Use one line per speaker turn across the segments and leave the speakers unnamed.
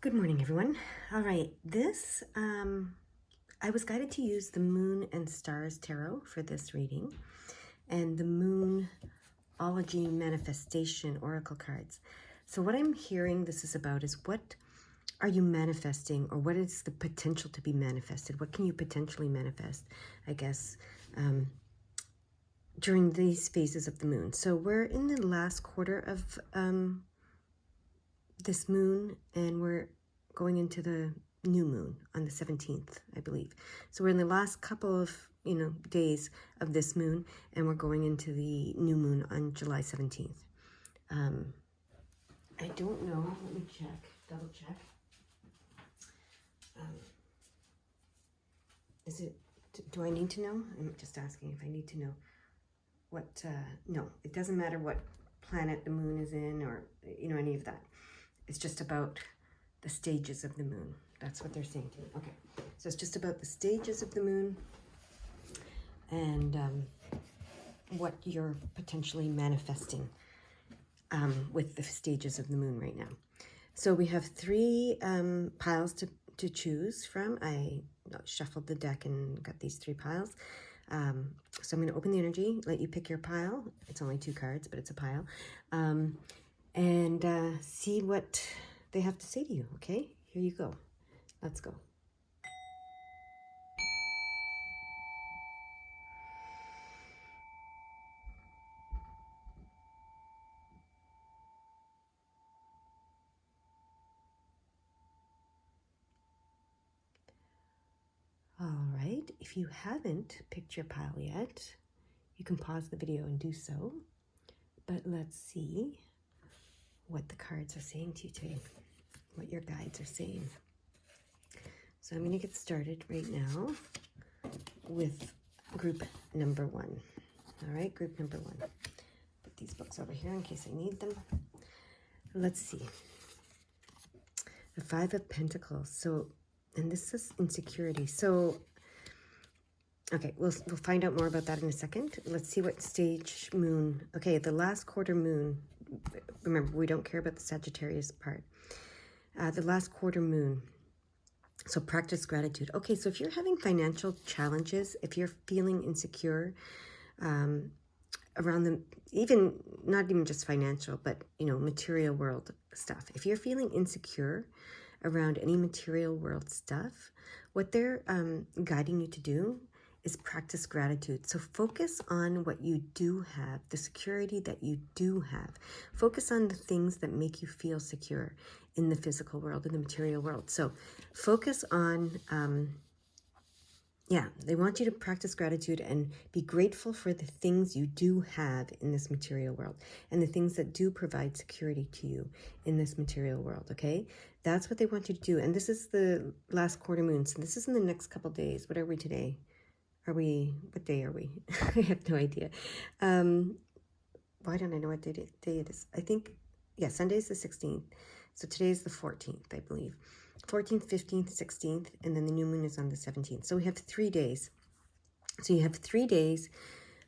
Good morning, everyone. All right, I was guided to use the Moon and Stars Tarot for this reading and the Moonology Manifestation Oracle cards. So what I'm hearing this is about is what are you manifesting, or what is the potential to be manifested? What can you potentially manifest, I guess, during these phases of the moon? So we're in the last quarter of this moon, and we're going into the new moon on the 17th, I believe. So we're in the last couple of days of this moon, and we're going into the new moon on July 17th. I don't know. Let me check, double check. Do I need to know? I'm just asking if I need to know what, no, it doesn't matter what planet the moon is in, or, any of that. It's just about the stages of the moon. That's what they're saying to me. Okay, so it's just about the stages of the moon and what you're potentially manifesting with the stages of the moon right now. So we have three piles to choose from. I shuffled the deck and got these three piles. So I'm going to open the energy, let you pick your pile. It's only 2 cards, but it's a pile. And see what they have to say to you, okay? Here you go. Let's go. All right, if you haven't picked your pile yet, you can pause the video and do so. But let's see what the cards are saying to you today, what your guides are saying. So I'm going to get started right now with group number 1. All right, group number 1. Put these books over here in case I need them. Let's see. The 5 of Pentacles. So, and this is insecurity. So, okay, we'll find out more about that in a second. Let's see what stage moon. Okay, the last quarter moon. Remember, we don't care about the Sagittarius part. The last quarter moon. So practice gratitude. Okay, so if you're having financial challenges, if you're feeling insecure around them, not even just financial, but material world stuff. If you're feeling insecure around any material world stuff, what they're guiding you to do is practice gratitude. So focus on what you do have, the security that you do have. Focus on the things that make you feel secure in the physical world, in the material world. So focus on, they want you to practice gratitude and be grateful for the things you do have in this material world and the things that do provide security to you in this material world, okay? That's what they want you to do. And this is the last quarter moon. So this is in the next couple days. What are we today? What day are we? I have no idea. Why don't I know what day it is? I think, Sunday is the 16th. So today is the 14th, I believe. 14th, 15th, 16th, and then the new moon is on the 17th. So we have 3 days. So you have 3 days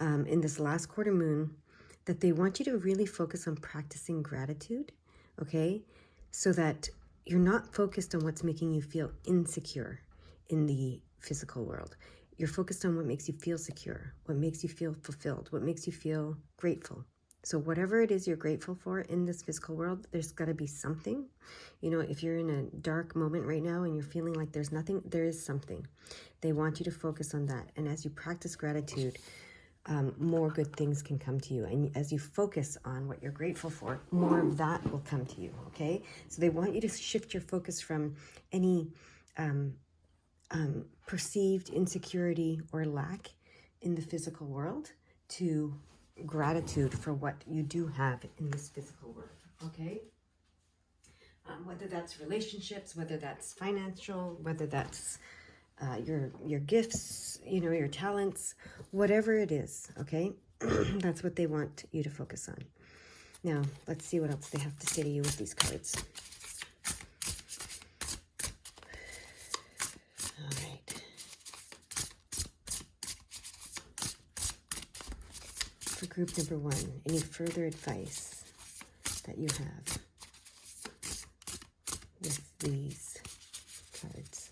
in this last quarter moon that they want you to really focus on practicing gratitude, okay? So that you're not focused on what's making you feel insecure in the physical world. You're focused on what makes you feel secure, what makes you feel fulfilled, what makes you feel grateful. So whatever it is you're grateful for in this physical world, there's got to be something. If you're in a dark moment right now and you're feeling like there's nothing, there is something. They want you to focus on that. And as you practice gratitude, more good things can come to you. And as you focus on what you're grateful for, more of that will come to you, okay? So they want you to shift your focus from any perceived insecurity or lack in the physical world to gratitude for what you do have in this physical world, okay? Whether that's relationships, whether that's financial, whether that's your gifts, your talents, whatever it is, okay? That's what they want you to focus on. Now, let's see what else they have to say to you with these cards. For group number 1, any further advice that you have with these cards.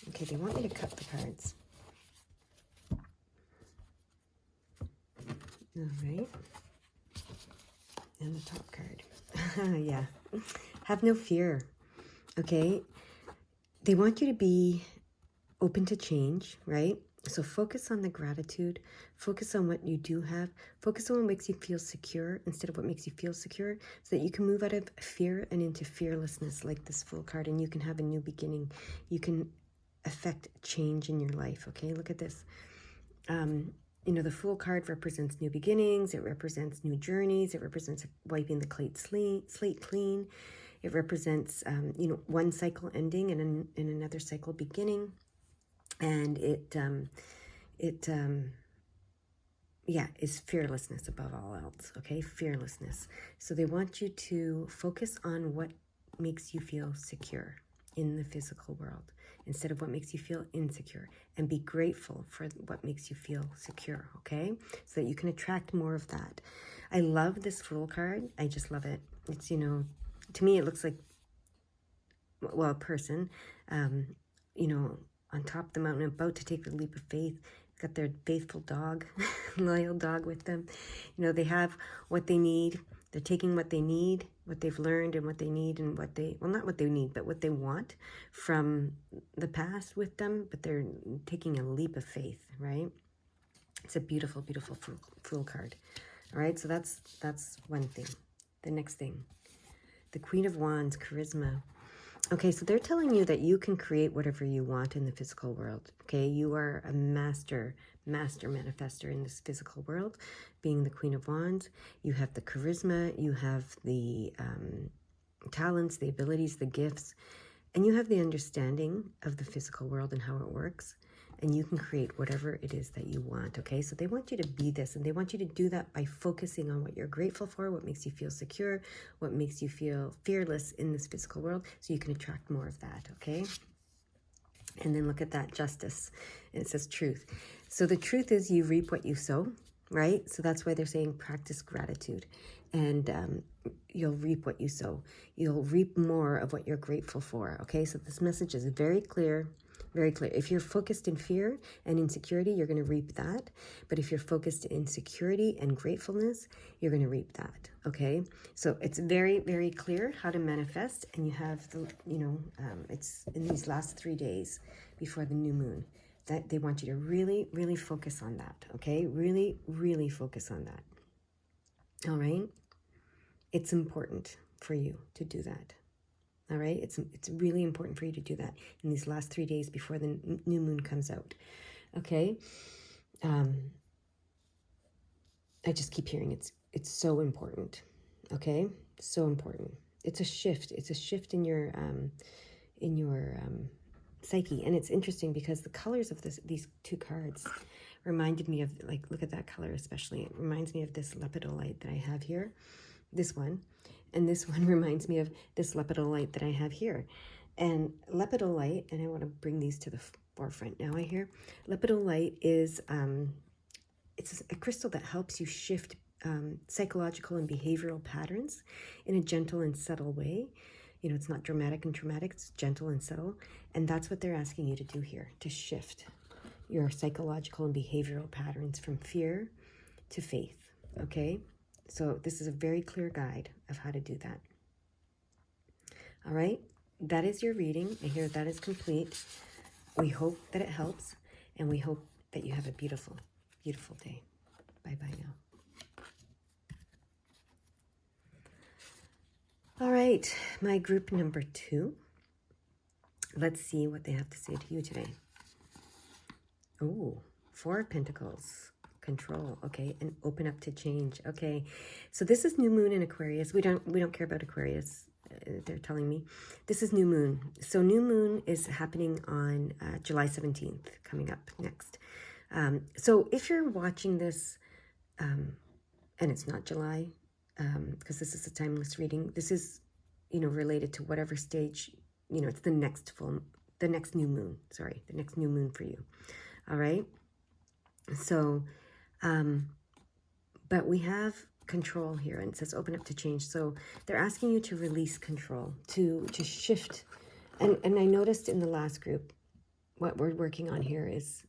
Okay, they want me to cut the cards. All right. And the top card. Yeah. Have no fear. Okay. They want you to be open to change, right? So focus on the gratitude. Focus on what you do have. Focus on what makes you feel secure instead of what makes you feel secure, so that you can move out of fear and into fearlessness, like this Fool card, and you can have a new beginning. You can affect change in your life. Okay, look at this. You know, the Fool card represents new beginnings. It represents new journeys. It represents wiping the slate clean. It represents, you know, one cycle ending and another cycle beginning. And yeah, is fearlessness above all else. Okay, fearlessness. So they want you to focus on what makes you feel secure in the physical world instead of what makes you feel insecure, and be grateful for what makes you feel secure, okay? So that you can attract more of that. I love this Fool card. I just love it. It's, you know, to me it looks like, well, a person, you know, on top of the mountain, about to take the leap of faith, got their faithful dog, loyal dog with them. You know, they have what they need. They're taking what they need, what they've learned, and what they need, and what they, well, not what they need, but what they want from the past with them, but they're taking a leap of faith, right? It's a beautiful, beautiful Fool card. All right, so that's one thing. The next thing, the Queen of Wands, charisma. Okay, so they're telling you that you can create whatever you want in the physical world. Okay, you are a master manifester in this physical world, being the Queen of Wands. You have the charisma, you have the talents, the abilities, the gifts, and you have the understanding of the physical world and how it works. And you can create whatever it is that you want, okay? So they want you to be this, and they want you to do that by focusing on what you're grateful for, what makes you feel secure, what makes you feel fearless in this physical world, so you can attract more of that, okay? And then look at that, justice. And it says truth. So the truth is you reap what you sow, right? So that's why they're saying practice gratitude. And you'll reap what you sow. You'll reap more of what you're grateful for, okay? So this message is very clear. Very clear. If you're focused in fear and insecurity, you're going to reap that. But if you're focused in security and gratefulness, you're going to reap that. Okay? So it's very, very clear how to manifest. And you have, the, you know, it's in these last 3 days before the new moon that they want you to really, really focus on that. Okay? Really, really focus on that. All right? It's important for you to do that. All right, it's really important for you to do that in these last 3 days before the new moon comes out. Okay, I just keep hearing it's so important. Okay, so important. It's a shift. It's a shift in your psyche, and it's interesting because the colors of these two cards reminded me of, like, look at that color especially. It reminds me of this lepidolite that I have here. This one. And this one reminds me of this lepidolite that I have here. And lepidolite, and I want to bring these to the forefront now, I hear. Lepidolite is, it's a crystal that helps you shift psychological and behavioral patterns in a gentle and subtle way. You know, it's not dramatic and traumatic, it's gentle and subtle. And that's what they're asking you to do here, to shift your psychological and behavioral patterns from fear to faith, okay? So this is a very clear guide of how to do that. All right, that is your reading. I hear that is complete. We hope that it helps, and we hope that you have a beautiful, beautiful day. Bye-bye now. All right, my group number 2. Let's see what they have to say to you today. Oh, 4 of Pentacles. Control, okay, and open up to change. Okay, so this is new moon in Aquarius. We don't care about Aquarius. They're telling me this is new moon. So new moon is happening on July 17th, coming up next. So if you're watching this, and it's not July, because this is a timeless reading. This is, you know, related to whatever stage. You know, it's the next new moon. Sorry, the next new moon for you. All right. So. But we have control here, and it says open up to change. So they're asking you to release control, to shift. And I noticed in the last group, what we're working on here is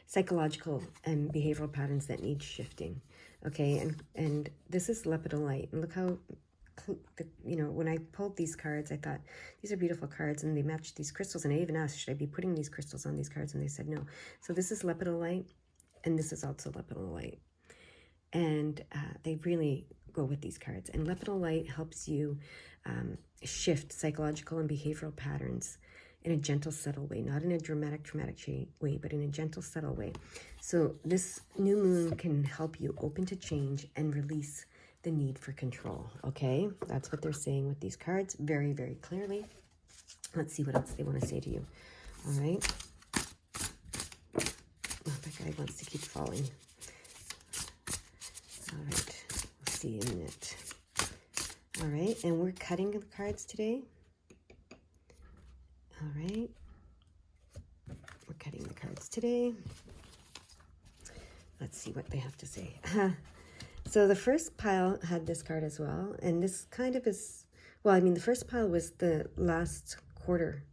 psychological and behavioral patterns that need shifting. Okay, and this is lepidolite, and look how, you know, when I pulled these cards, I thought these are beautiful cards, and they match these crystals. And I even asked, should I be putting these crystals on these cards? And they said no. So this is lepidolite, and this is also lepidolite, and they really go with these cards. And lepidolite helps you shift psychological and behavioral patterns in a gentle, subtle way, not in a dramatic way, but in a gentle, subtle way. So this new moon can help you open to change and release the need for control, okay? That's what they're saying with these cards very, very clearly. Let's see what else they want to say to you, all right? Oh, that guy wants to keep falling. All right, we'll see in a minute. All right, and we're cutting the cards today. All right, we're cutting the cards today. Let's see what they have to say. So the first pile had this card as well, and this kind of is, well, I mean, the first pile was the last quarter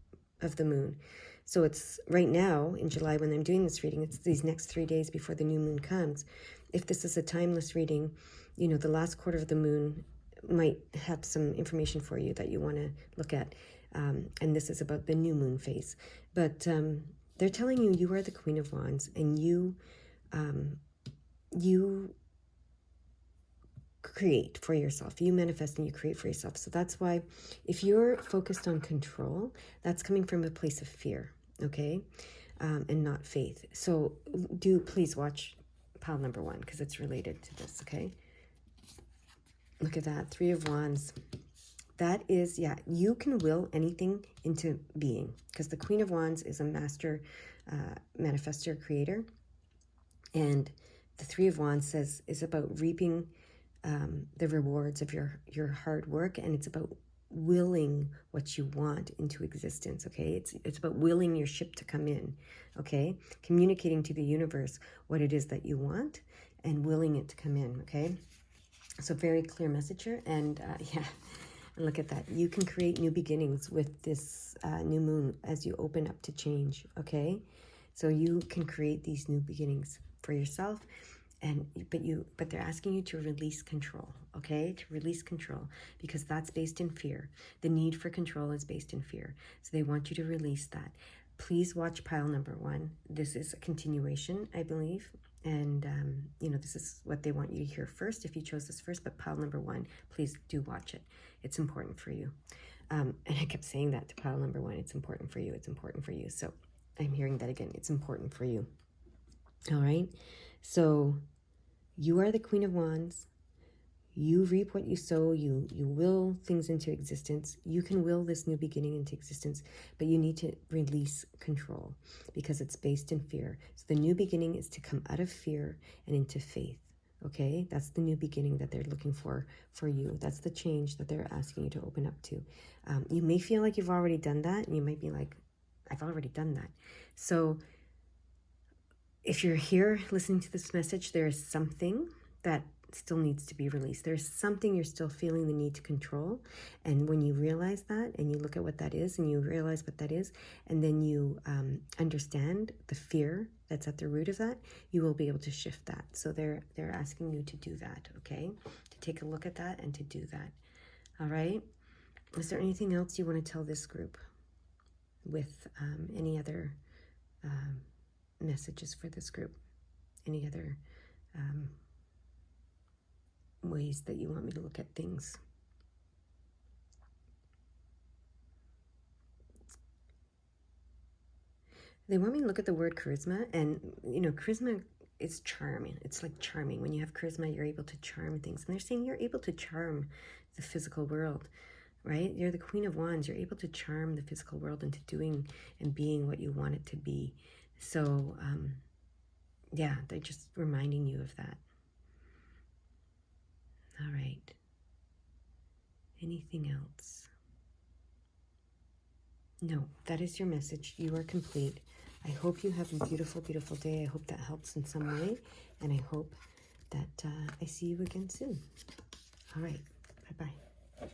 of the moon. So it's right now in July when I'm doing this reading, it's these next 3 days before the new moon comes. If this is a timeless reading, you know, the last quarter of the moon might have some information for you that you want to look at. And this is about the new moon phase. But they're telling you you are the Queen of Wands, and you create for yourself. You manifest and you create for yourself. So that's why if you're focused on control, that's coming from a place of fear, okay? And not faith. So do please watch pile number 1 because it's related to this, okay? Look at that, 3 of Wands. That is, yeah, you can will anything into being because the Queen of Wands is a master manifestor creator. And the 3 of Wands is about reaping the rewards of your hard work, and it's about willing what you want into existence, okay? It's about willing your ship to come in, okay? Communicating to the universe what it is that you want and willing it to come in, okay? So very clear message here, and yeah, and look at that. You can create new beginnings with this new moon as you open up to change, okay? So you can create these new beginnings for yourself, but they're asking you to release control, okay? To release control, because that's based in fear. The need for control is based in fear. So they want you to release that. Please watch pile number 1. This is a continuation, I believe. And, you know, this is what they want you to hear first if you chose this first. But pile number 1, please do watch it. It's important for you. And I kept saying that to pile number 1. It's important for you. It's important for you. So I'm hearing that again. It's important for you. All right. So you are the Queen of Wands. You reap what you sow. You will things into existence. You can will this new beginning into existence, but you need to release control because it's based in fear. So the new beginning is to come out of fear and into faith. Okay, that's the new beginning that they're looking for you. That's the change that they're asking you to open up to. You may feel like you've already done that, and you might be like, I've already done that. So if you're here listening to this message, there is something that still needs to be released. There's something you're still feeling the need to control. And when you realize that and you look at what that is and you realize what that is, and then you understand the fear that's at the root of that, you will be able to shift that. So they're asking you to do that, okay? To take a look at that and to do that. All right? Is there anything else you want to tell this group with any other messages for this group? Any other ways that you want me to look at things? They want me to look at the word charisma, and you know, charisma is charming. It's like charming. When you have charisma, you're able to charm things, and they're saying you're able to charm the physical world, right? You're the Queen of Wands. You're able to charm the physical world into doing and being what you want it to be. So yeah, they're just reminding you of that. All right. Anything else? No, that is your message. You are complete. I hope you have a beautiful, beautiful day. I hope that helps in some way. And I hope that I see you again soon. All right. Bye-bye.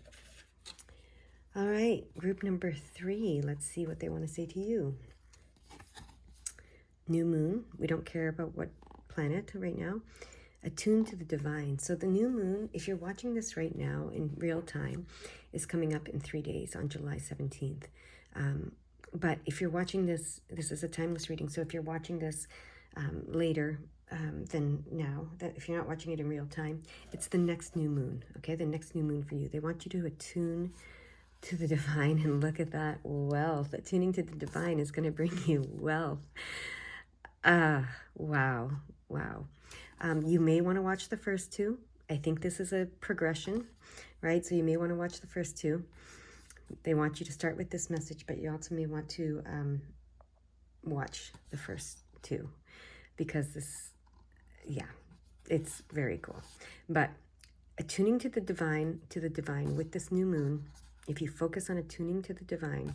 All right. Group number 3. Let's see what they want to say to you. New moon. We don't care about what planet right now. Attuned to the divine. So the new moon, if you're watching this right now in real time, is coming up in 3 days on July 17th. But if you're watching this, this is a timeless reading. So if you're watching this later than now, that if you're not watching it in real time, it's the next new moon, okay? The next new moon for you. They want you to attune to the divine, and look at that, wealth. Attuning to the divine is going to bring you wealth. Wow. You may want to watch the first 2. I think this is a progression, right? So you may want to watch the first 2. They want you to start with this message, but you also may want to watch the first 2, because this, yeah, it's very cool. But attuning to the divine with this new moon, if you focus on attuning to the divine,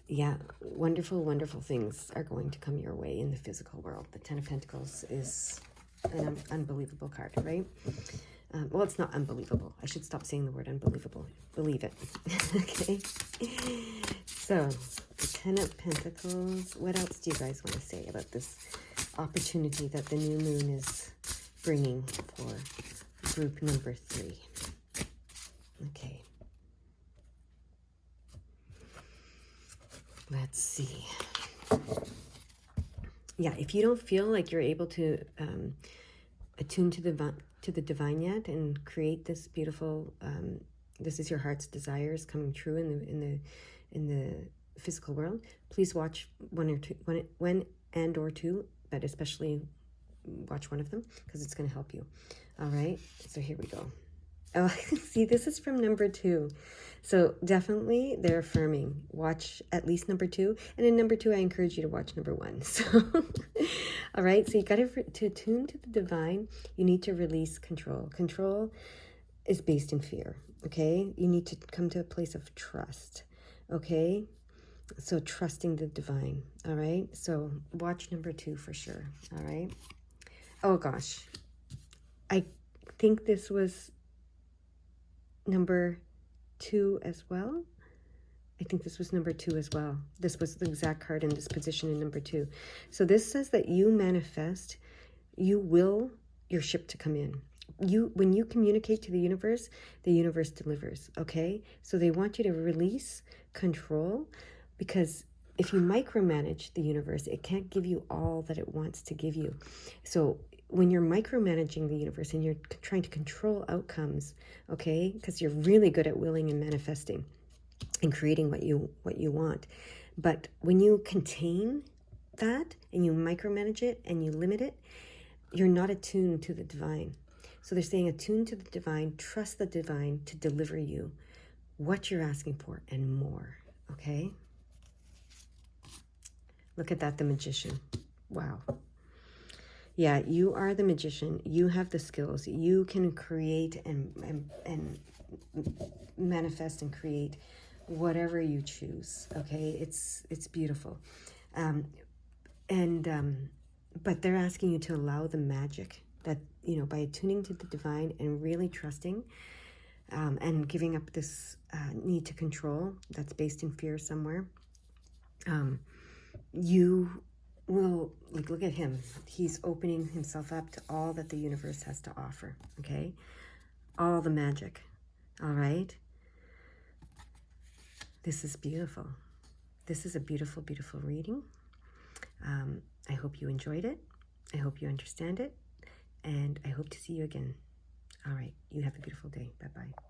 yeah, wonderful, wonderful things are going to come your way in the physical world. The 10 of Pentacles is an unbelievable card, right? Well, it's not unbelievable. I should stop saying the word unbelievable. Believe it. Okay? So, the 10 of Pentacles. What else do you guys want to say about this opportunity that the new moon is bringing for group number 3? Okay. Let's see. Yeah, if you don't feel like you're able to attune to the divine yet and create this beautiful, this is your heart's desires coming true in the physical world, please watch one or two, but especially watch one of them, because it's going to help you. All right, so here we go. Oh, see, this is from number 2. So definitely they're affirming. Watch at least number 2. And in number 2, I encourage you to watch number 1. So, all right. So you got to attune to the divine. You need to release control. Control is based in fear. Okay. You need to come to a place of trust. Okay. So trusting the divine. All right. So watch number 2 for sure. All right. Oh gosh. I think this was number 2 as well. I think this was number 2 as well. This was the exact card in this position in number 2. So this says that you manifest, you will your ship to come in. When you communicate to the universe delivers, okay? So they want you to release control, because if you micromanage the universe, it can't give you all that it wants to give you. So when you're micromanaging the universe and you're trying to control outcomes, okay, because you're really good at willing and manifesting and creating what you want. But when you contain that and you micromanage it and you limit it, you're not attuned to the divine. So they're saying attune to the divine, trust the divine to deliver you what you're asking for and more, okay? Look at that, the magician. Wow. Yeah, you are the magician. You have the skills. You can create and manifest and create whatever you choose. Okay, it's beautiful. But they're asking you to allow the magic that, you know, by attuning to the divine and really trusting and giving up this need to control that's based in fear somewhere. You will, like, look at him. He's opening himself up to all that the universe has to offer, okay? All the magic, all right? This is beautiful. This is a beautiful, beautiful reading. I hope you enjoyed it. I hope you understand it. And I hope to see you again. All right. You have a beautiful day. Bye-bye.